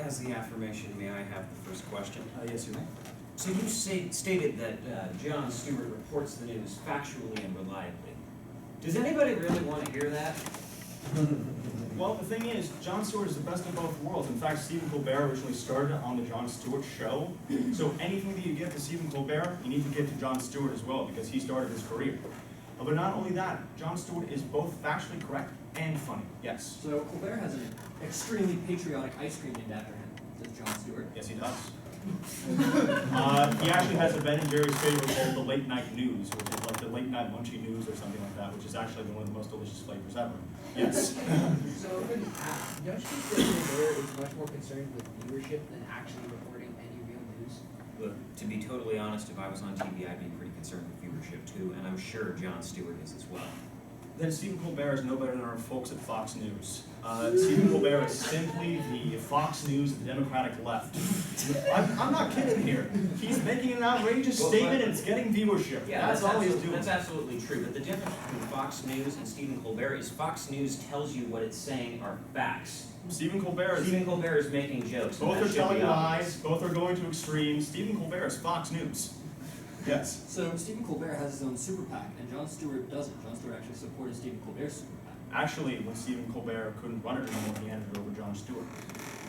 has the affirmation, may I have the first question? Yes, you may. So you stated that Jon Stewart reports the news factually and reliably. Does anybody really want to hear that? Well, the thing is, Jon Stewart is the best of both worlds. In fact, Stephen Colbert originally started on the Jon Stewart show. So anything that you give to Stephen Colbert, you need to give to Jon Stewart as well, because he started his career. But not only that, Jon Stewart is both factually correct and funny. Yes. So Colbert has an extremely patriotic ice cream named after him, says Jon Stewart. Yes, he does. He actually has a Ben and Jerry's favorite called the Late Night News, which is like the Late Night Munchie News or something like that, which is actually one of the most delicious flavors ever. Yes. So, don't you think that Colbert is much more concerned with viewership than actually reporting any real news? Look, to be totally honest, if I was on TV, I'd be pretty concerned with viewership too, and I'm sure Jon Stewart is as well. Then Stephen Colbert is no better than our folks at Fox News. Stephen Colbert is simply the Fox News of the Democratic left. I'm not kidding here. He's making an outrageous statement and it's getting viewership. Yeah, that's all he's doing. That's absolutely true, but the difference between Fox News and Stephen Colbert is Fox News tells you what it's saying are facts. Stephen Colbert is making jokes. Both are telling lies, both are going to extremes. Stephen Colbert is Fox News. Yes. So Stephen Colbert has his own super PAC, and Jon Stewart doesn't. Jon Stewart actually supported Stephen Colbert's super PAC. Actually, when Stephen Colbert couldn't run it anymore, he handed it over to Jon Stewart.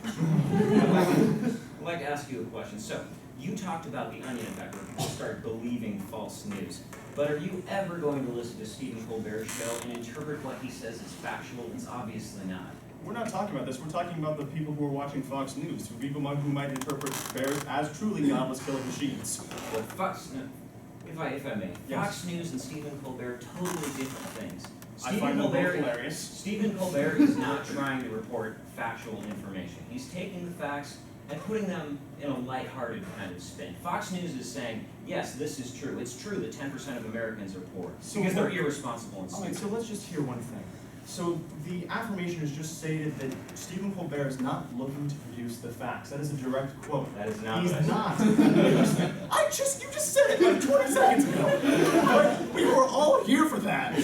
I'd like to ask you a question. So, you talked about the Onion effect where people start believing false news. But are you ever going to listen to Stephen Colbert's show and interpret what he says as factual? It's obviously not. We're not talking about this. We're talking about the people who are watching Fox News, the people who might interpret bears as truly godless killing machines. Well, if I may, Yes. Fox News and Stephen Colbert, totally different things. I find them both hilarious. Stephen Colbert is not trying to report factual information. He's taking the facts and putting them in a lighthearted kind of spin. Fox News is saying, yes, this is true. It's true that 10% of Americans are poor because they're irresponsible and stupid. Alright, so let's just hear one thing. So the affirmation has just stated that Stephen Colbert is not looking to produce the facts. That is a direct quote. That is not He's what I not. You just said it like 20 seconds ago. But we were all here for that.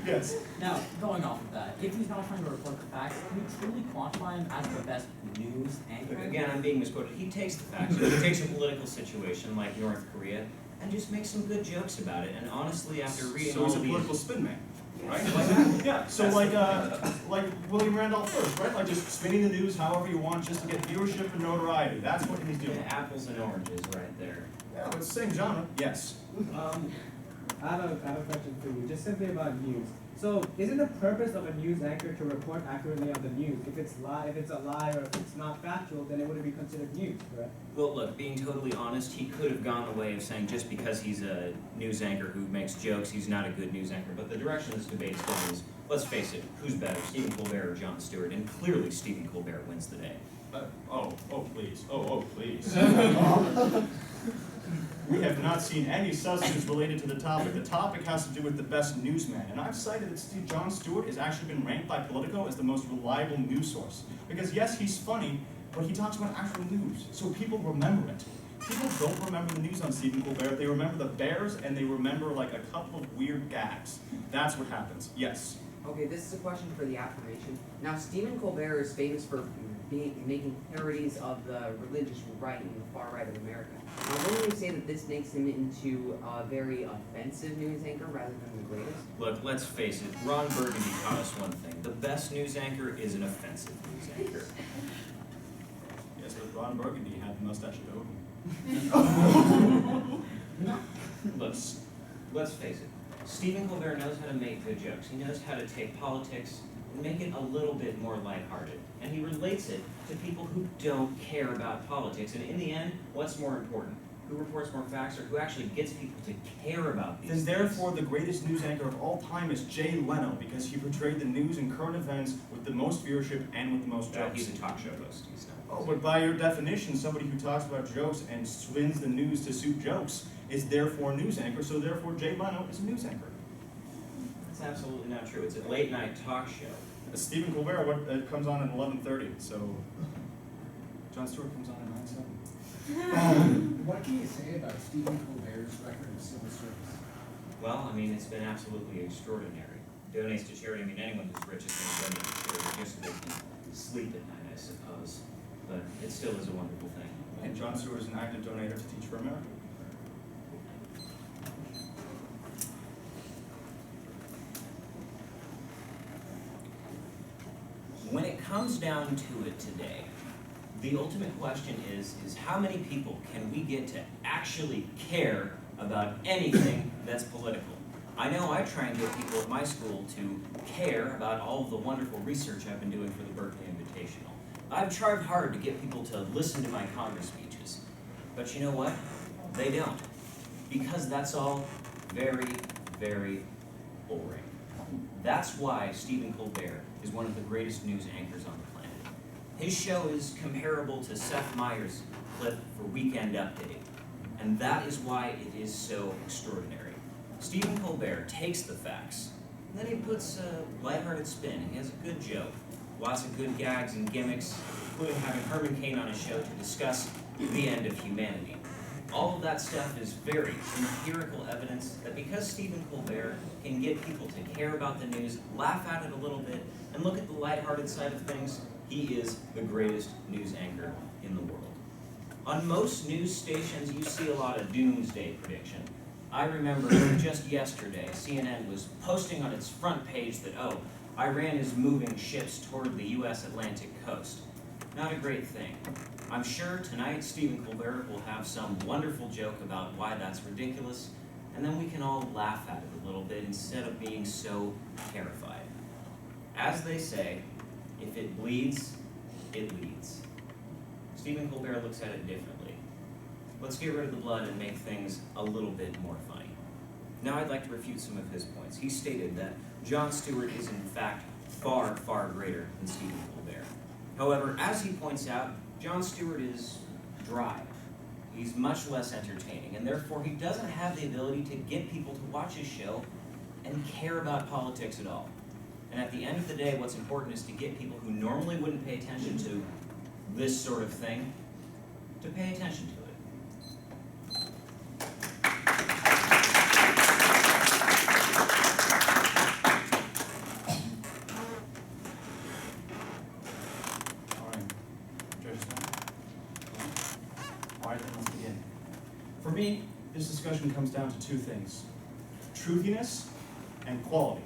Yes. Now, going off of that, if he's not trying to report the facts, can we truly quantify him as the best news anchor? Again, I'm being misquoted. He takes the facts. He takes a political situation like North Korea and just makes some good jokes about it. And honestly, after reading So all he's a these... political spin man. Right? Exactly. Yeah, so like William Randolph Hearst, right? Like just spinning the news however you want just to get viewership and notoriety. That's what he's doing. Yeah, apples and oranges right there. Yeah, but it's the same genre. Yes. I have a question for you, just simply about news. So, isn't the purpose of a news anchor to report accurately on the news? If it's a lie, or if it's not factual, then it wouldn't be considered news, correct? Well, look, being totally honest, he could have gone the way of saying just because he's a news anchor who makes jokes, he's not a good news anchor. But the direction this debate's going is, let's face it, who's better, Stephen Colbert or Jon Stewart? And clearly Stephen Colbert wins the day. Please. Please. We have not seen any substance related to the topic. The topic has to do with the best newsman. And I've cited that Jon Stewart has actually been ranked by Politico as the most reliable news source. Because yes, he's funny, but he talks about actual news. So people remember it. People don't remember the news on Stephen Colbert. They remember the bears and they remember like a couple of weird gags. That's what happens. Yes. Okay, this is a question for the affirmation. Now, Stephen Colbert is famous for making parodies of the religious right and the far right of America. Now, wouldn't you say that this makes him into a very offensive news anchor rather than the greatest? Look, let's face it, Ron Burgundy taught us one thing. The best news anchor is an offensive news anchor. Yes, but Ron Burgundy had the mustache of Odin. Look, let's face it. Stephen Colbert knows how to make good jokes. He knows how to take politics and make it a little bit more lighthearted. And he relates it to people who don't care about politics. And in the end, what's more important? Who reports more facts or who actually gets people to care about these things? Then therefore, the greatest news anchor of all time is Jay Leno, because he portrayed the news and current events with the most viewership and with the most jokes. He's a talk show host. He's not. Oh, but by your definition, somebody who talks about jokes and spins the news to suit jokes is therefore a news anchor, so therefore Jay Leno is a news anchor. That's absolutely not true. It's a late night talk show. Stephen Colbert comes on at 11:30, so Jon Stewart comes on at 9:07. What can you say about Stephen Colbert's record of civil service? Well, I mean, it's been absolutely extraordinary. Donates to charity. I mean, anyone who's rich is going to donate to charity just so they can sleep at night. I I suppose, but it still is a wonderful thing. And Jon Stewart is an active donator to Teach for America. When it comes down to it today, the ultimate question is how many people can we get to actually care about anything that's political? I know I try and get people at my school to care about all of the wonderful research I've been doing for the Berkeley Invitational. I've tried hard to get people to listen to my Congress speeches. But you know what? They don't. Because that's all very, very boring. That's why Stephen Colbert is one of the greatest news anchors on the planet. His show is comparable to Seth Meyers' clip for Weekend Update. And that is why it is so extraordinary. Stephen Colbert takes the facts, and then he puts a lighthearted spin. He has a good joke, lots of good gags and gimmicks, including having Herman Cain on his show to discuss the end of humanity. All of that stuff is very empirical evidence that because Stephen Colbert can get people to care about the news, laugh at it a little bit, and look at the lighthearted side of things, he is the greatest news anchor in the world. On most news stations, you see a lot of doomsday prediction. I remember just yesterday, CNN was posting on its front page that, oh, Iran is moving ships toward the U.S. Atlantic coast. Not a great thing. I'm sure tonight Stephen Colbert will have some wonderful joke about why that's ridiculous, and then we can all laugh at it a little bit instead of being so terrified. As they say, if it bleeds, it leads. Stephen Colbert looks at it differently. Let's get rid of the blood and make things a little bit more funny. Now I'd like to refute some of his points. He stated that Jon Stewart is in fact far, far greater than Stephen Colbert. However, as he points out, Jon Stewart is dry. He's much less entertaining, and therefore he doesn't have the ability to get people to watch his show and care about politics at all. And at the end of the day, what's important is to get people who normally wouldn't pay attention to this sort of thing to pay attention to it. For me, this discussion comes down to two things: truthiness and quality.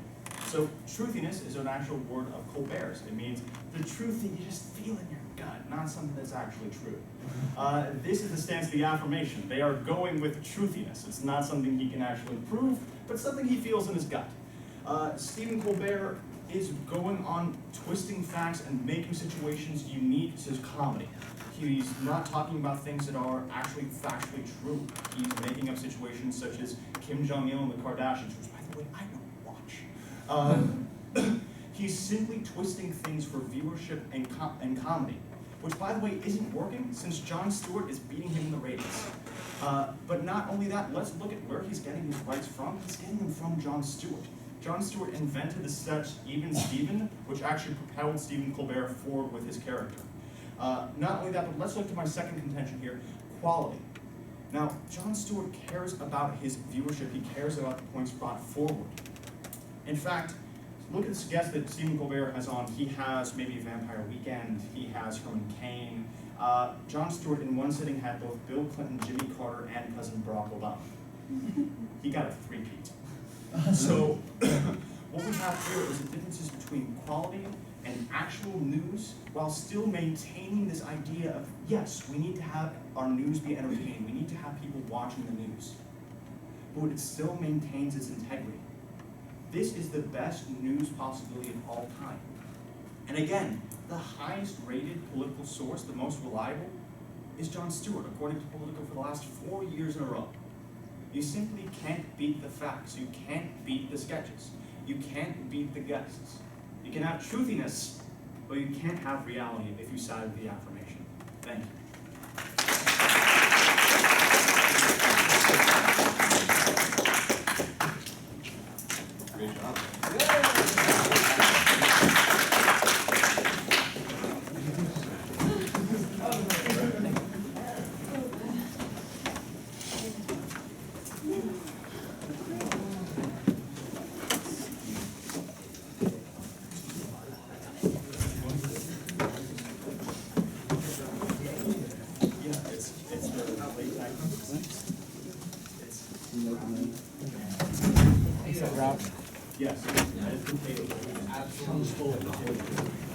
So truthiness is an actual word of Colbert's. It means the truth that you just feel in your gut, not something that's actually true. This is the stance of the affirmation. They are going with truthiness. It's not something he can actually prove, but something he feels in his gut. Stephen Colbert is going on twisting facts and making situations unique to his comedy. He's not talking about things that are actually factually true. He's making up situations such as Kim Jong-il and the Kardashians, which, by the way, I don't watch. He's simply twisting things for viewership and comedy, which, by the way, isn't working since Jon Stewart is beating him in the ratings. But not only that, let's look at where he's getting his rights from. He's getting them from Jon Stewart. Jon Stewart invented the sketch Even Steven, which actually propelled Stephen Colbert forward with his character. Not only that, but let's look to my second contention here, quality. Now, Jon Stewart cares about his viewership. He cares about the points brought forward. In fact, look at this guest that Stephen Colbert has on. He has maybe Vampire Weekend. He has Herman Cain. Jon Stewart in one sitting had both Bill Clinton, Jimmy Carter, and President Barack Obama. He got a three-peat. So what we have here is the differences between quality and actual news, while still maintaining this idea of, yes, we need to have our news be entertaining. We need to have people watching the news. But it still maintains its integrity. This is the best news possibility of all time. And again, the highest rated political source, the most reliable, is Jon Stewart, according to Politico for the last 4 years in a row. You simply can't beat the facts. You can't beat the sketches. You can't beat the guests. You can have truthiness, but you can't have reality if you side with the affirmation. Thank you. Great job. Except Ralph. Yes, that is potato. Absolutely full of potatoes.